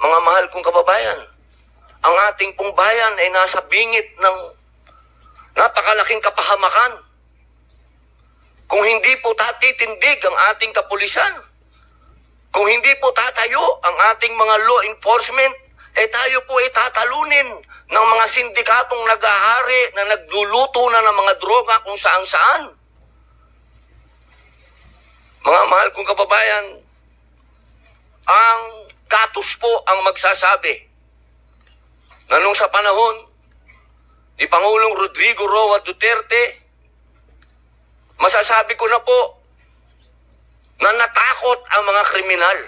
mga mahal kong kababayan, ang ating pong bayan ay nasa bingit ng napakalaking kapahamakan. Kung hindi po tatitindig ang ating kapulisan, kung hindi po tatayo ang ating mga law enforcement, tayo po ay tatalunin ng mga sindikatong nag-ahari na nagluluto na ng mga droga kung saan-saan. Mga mahal kong kababayan, ang datos po ang magsasabi na nung sa panahon ni Pangulong Rodrigo Roa Duterte, masasabi ko na po na natakot ang mga kriminal.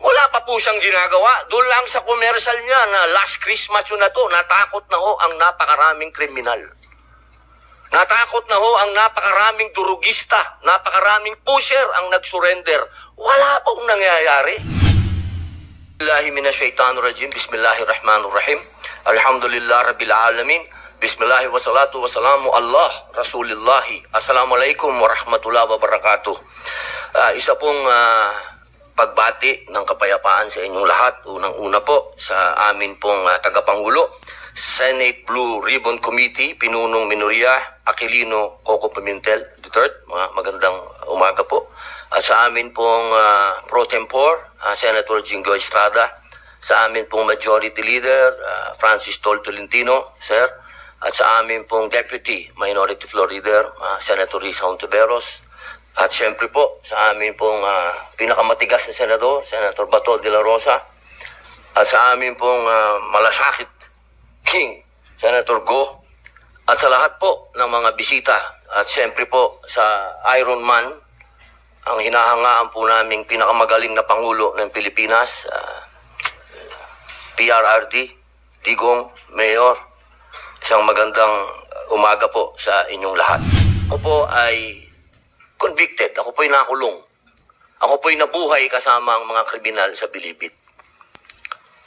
Wala pa po siyang ginagawa. Doon lang sa commercial niya na last Christmas yun na to, natakot na ho ang napakaraming kriminal. Natakot na ho ang napakaraming durugista, napakaraming pusher ang nag-surrender. Wala pong nangyayari. Bismillahirrahmanirrahim. Bismillahirrahmanirrahim. Alhamdulillah Rabbil Alamin. Bismillah wa salatu wa salamu Allah Rasulillahi. Assalamualaikum warahmatullahi wabarakatuh. Isa pong pagbati ng kapayapaan sa inyong lahat. Unang-una po sa amin pong tagapangulo, Senate Blue Ribbon Committee, Pinunong Minoria, Aquilino Coco Pimentel III. Magandang umaga po. Sa amin pong Pro Tempore, Senator Jingoy Estrada. Sa amin pong Majority Leader, Francis Tol Tolentino, Sir. At sa amin pong Deputy Minority Floor Leader, Senator Risa Hontiveros. At siyempre po sa amin pong pinakamatigas na senador, Senator Bato de la Rosa. At sa amin pong malasakit King, Senator Go. At sa lahat po ng mga bisita. At siyempre po sa Iron Man, ang hinahangaan po naming pinakamagaling na Pangulo ng Pilipinas, PRRD, Digong, Mayor. Isang magandang umaga po sa inyong lahat. Ako po ay convicted. Ako po ay nakulong. Ako po ay nabuhay kasama ang mga kriminal sa Bilibid.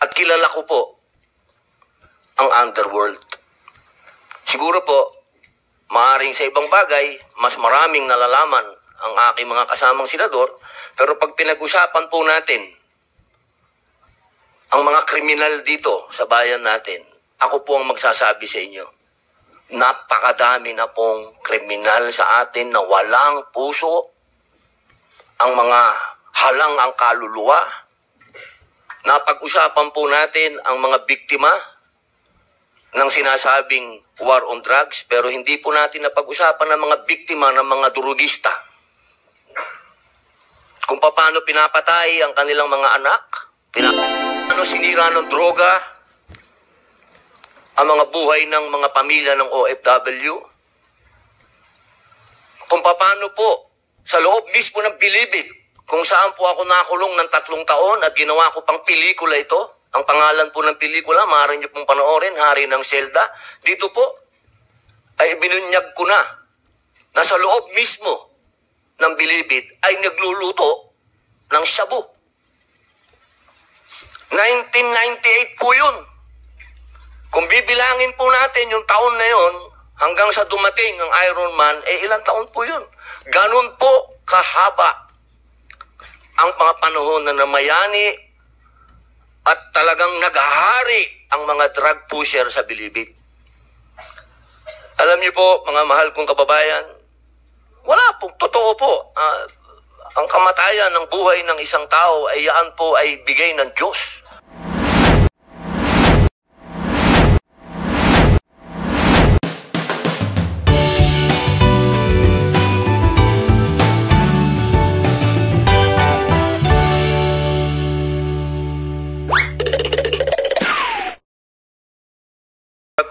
At kilala ko po ang underworld. Siguro po, maaaring sa ibang bagay, mas maraming nalalaman ang aking mga kasamang senador, pero pag pinag-usapan po natin ang mga kriminal dito sa bayan natin, ako po ang magsasabi sa inyo, napakadami na pong kriminal sa atin na walang puso, ang mga halang ang kaluluwa. Napag-usapan po natin ang mga biktima ng sinasabing war on drugs, pero hindi po natin napag-usapan ang mga biktima ng mga durugista. Kung paano pinapatay ang kanilang mga anak, paano sinira ng droga ang mga buhay ng mga pamilya ng OFW. Kung paano po sa loob mismo ng Bilibid, kung saan po ako nakulong ng 3 taon at ginawa ko pang pelikula ito. Ang pangalan po ng pelikula, maaari niyo pong panoorin, Hari ng Selda. Dito po ay binunyag ko na sa loob mismo ng Bilibid ay nagluluto ng shabu. 1998 po yun. Kung bibilangin po natin yung taon na yun, hanggang sa dumating ang Iron Man, ilang taon po yun. Ganun po kahaba ang mga panahon na namayani at talagang naghahari ang mga drug pusher sa Bilibid. Alam niyo po, mga mahal kong kababayan, wala po, totoo po. Ang kamatayan ng buhay ng isang tao ay yan po ay bigay ng Diyos.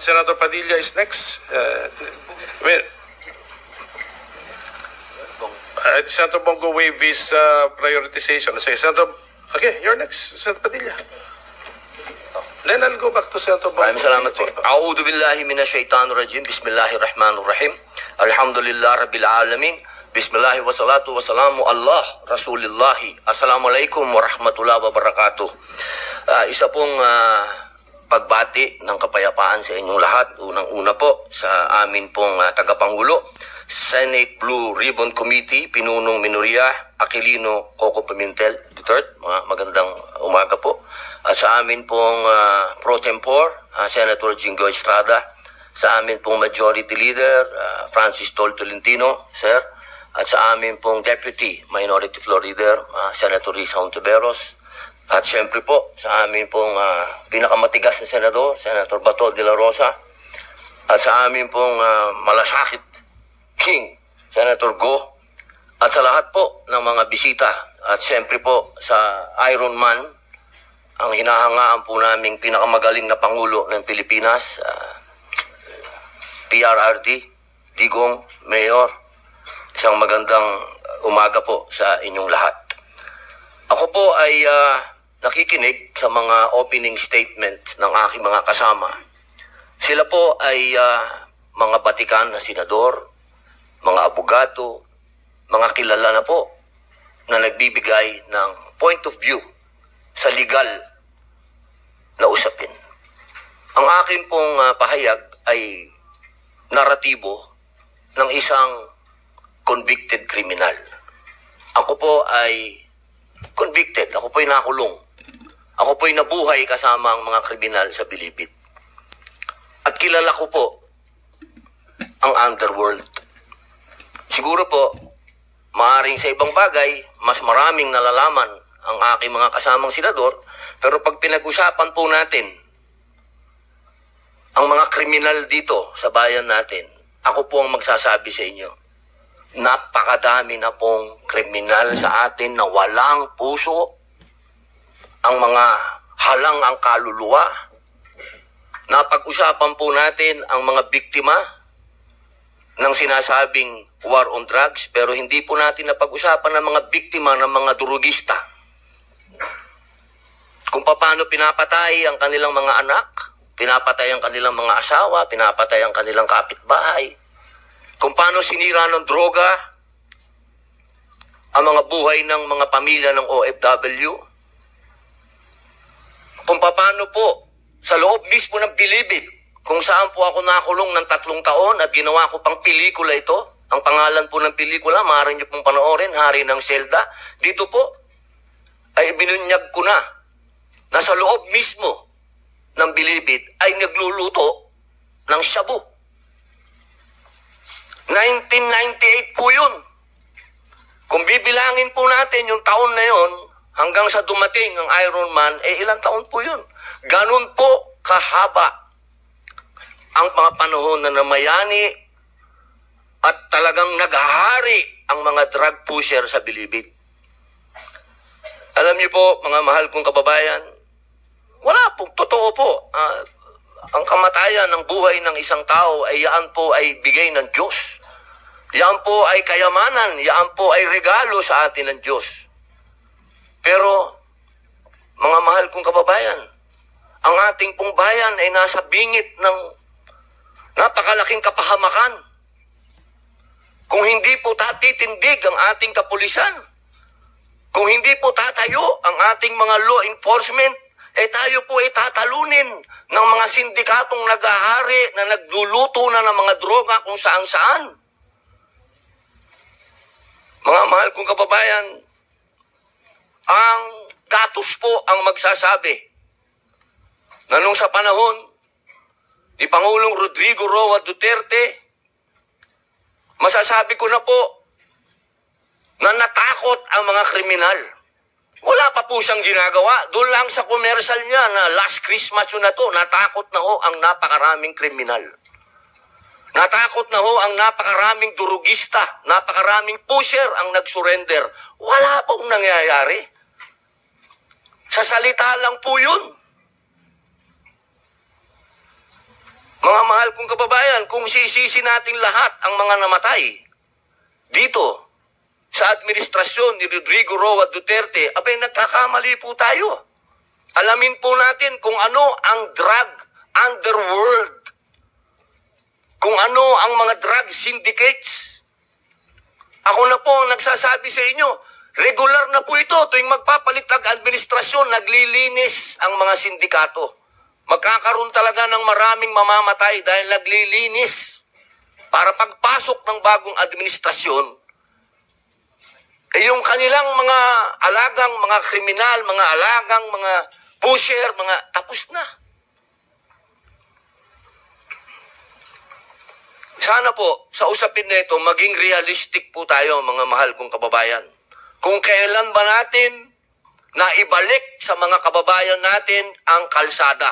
Senator Padilla is next. Senator Bongo waive his prioritization. Senator, okay, you're next, Senator Padilla. Then I'll go back to Senator Bongo. Maraming salamat po. A'udhu billahi minasyaitanirrajim. Bismillahirrahmanirrahim. Alhamdulillah Rabbil Alamin. Bismillah wa salatu wa salamu Allah Rasulillahi. Assalamualaikum warahmatullahi wabarakatuh. Isa pong pagbati ng kapayapaan sa inyong lahat. Unang-una po sa amin pong tagapangulo, Senate Blue Ribbon Committee, Pinunong Minoria, Aquilino Coco Pimentel III, magandang umaga po. At sa amin pong pro tempore, Senator Jingo Estrada, sa amin pong Majority Leader, Francis Tol Tolentino, Sir, at sa amin pong Deputy Minority Floor Leader, Senator Risa Hontiveros, at siyempre po sa amin pong pinakamatigas na Senador, Senator Bato de la Rosa, at sa amin pong malasakit King, Senator Go, at sa lahat po ng mga bisita, at siyempre po sa Iron Man, ang hinahangaan po naming pinakamagaling na Pangulo ng Pilipinas, PRRD, Digong, Mayor, isang magandang umaga po sa inyong lahat. Ako po ay nakikinig sa mga opening statement ng aking mga kasama. Sila po ay mga batikan na senador, mga abogado, mga kilala na po na nagbibigay ng point of view sa legal na usapin. Ang akin pong pahayag ay naratibo ng isang convicted criminal. Ako po ay convicted. Ako po ay nakulong. Ako po ay nabuhay kasama ang mga kriminal sa Bilibid. At kilala ko po ang underworld. Siguro po, maaring sa ibang bagay, mas maraming nalalaman ang aking mga kasamang senador, pero pag pinag-usapan po natin ang mga kriminal dito sa bayan natin, ako po ang magsasabi sa inyo, napakadami na pong kriminal sa atin na walang puso, ang mga halang ang kaluluwa. Napag-usapan po natin ang mga biktima ng sinasabing war on drugs, pero hindi po natin napag-usapan ang mga biktima ng mga durugista. Kung paano pinapatay ang kanilang mga anak, pinapatay ang kanilang mga asawa, pinapatay ang kanilang kapitbahay. Kung paano sinira ng droga ang mga buhay ng mga pamilya ng OFW. Kung paano po sa loob mismo ng Bilibid, kung saan po ako nakulong ng 3 taon at ginawa ko pang pelikula ito. Ang pangalan po ng pelikula, maaari niyo pong panoorin, Hari ng Selda. Dito po ay binunyag ko na sa loob mismo ng Bilibid ay nagluluto ng shabu. 1998 po yun. Kung bibilangin po natin yung taon na yun, hanggang sa dumating ang Iron Man, ilang taon po yun. Ganun po kahaba ang mga panahon na namayani at talagang naghahari ang mga drug pusher sa Bilibid. Alam niyo po, mga mahal kong kababayan, wala pong totoo po. Ang kamatayan ng buhay ng isang tao ay yan po ay bigay ng Diyos. Yan po ay kayamanan, yan po ay regalo sa atin ng Diyos. Pero, mga mahal kong kababayan, ang ating pong bayan ay nasa bingit ng napakalaking kapahamakan. Kung hindi po tatitindig ang ating kapulisan, kung hindi po tatayo ang ating mga law enforcement, tayo po ay tatalunin ng mga sindikatong naghahari na nagluluto na ng mga droga kung saan-saan. Mga mahal kong kababayan, ang datos po ang magsasabi na nung sa panahon ni Pangulong Rodrigo Roa Duterte, masasabi ko na po na natakot ang mga kriminal. Wala pa po siyang ginagawa. Doon lang sa commercial niya na last Christmas yun na to, natakot na ho ang napakaraming kriminal. Natakot na ho ang napakaraming durugista, napakaraming pusher ang nag-surrender. Wala pong nangyayari. Sa salita lang po yun. Mga mahal kong kababayan, kung sisisi natin lahat ang mga namatay dito sa administrasyon ni Rodrigo Roa Duterte, abay nagkakamali po tayo. Alamin po natin kung ano ang drug underworld, kung ano ang mga drug syndicates. Ako na po ang nagsasabi sa inyo, regular na po ito tuwing magpapalit ang administrasyon, naglilinis ang mga sindikato. Magkakaroon talaga ng maraming mamamatay dahil naglilinis para pagpasok ng bagong administrasyon, yung kanilang mga alagang, mga kriminal, mga alagang, mga pusher, mga tapos na. Sana po, sa usapin na ito, maging realistic po tayo, mga mahal kong kababayan. Kung kailan ba natin na ibalik sa mga kababayan natin ang kalsada.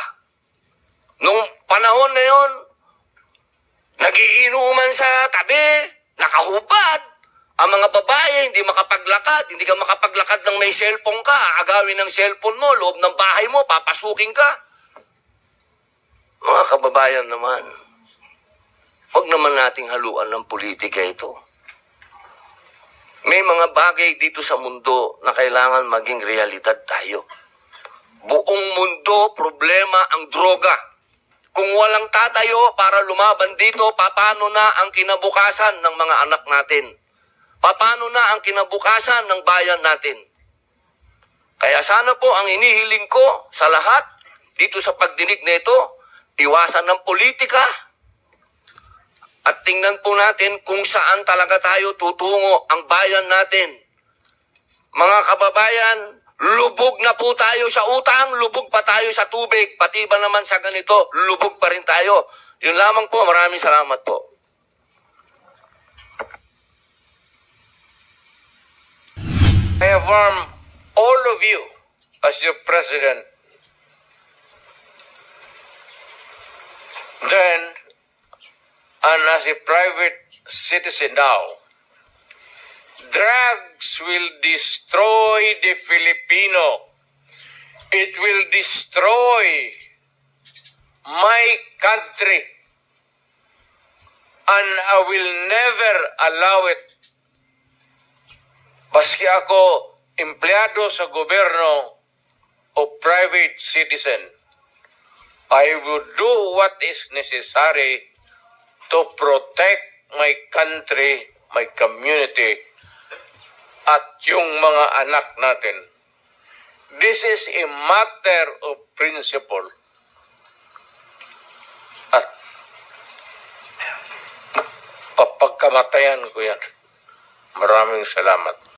Nung panahon na yon, nagiinuman sa tabi, nakahubad. Ang mga babae, hindi makapaglakad. Hindi ka makapaglakad ng may cellphone ka. Agawin ng cellphone mo, loob ng bahay mo, papasukin ka. Mga kababayan naman, huwag naman nating haluan ng politika ito. May mga bagay dito sa mundo na kailangan maging realidad tayo. Buong mundo, problema ang droga. Kung walang tatayo para lumaban dito, paano na ang kinabukasan ng mga anak natin? Paano na ang kinabukasan ng bayan natin? Kaya sana po ang inihiling ko sa lahat dito sa pagdinig nito, iwasan ng politika at tingnan po natin kung saan talaga tayo tutungo ang bayan natin. Mga kababayan, lubog na po tayo sa utang, lubog pa tayo sa tubig, pati ba naman sa ganito, lubog pa rin tayo. Yun lamang po, maraming salamat po. I affirm all of you as your president. Then, and as a private citizen now, drugs will destroy the Filipino. It will destroy my country. And I will never allow it. Paski ako empleyado sa gobyerno o private citizen, I will do what is necessary to protect my country, my community, at yung mga anak natin. This is a matter of principle. At papagkamatayan ko yan. Maraming salamat.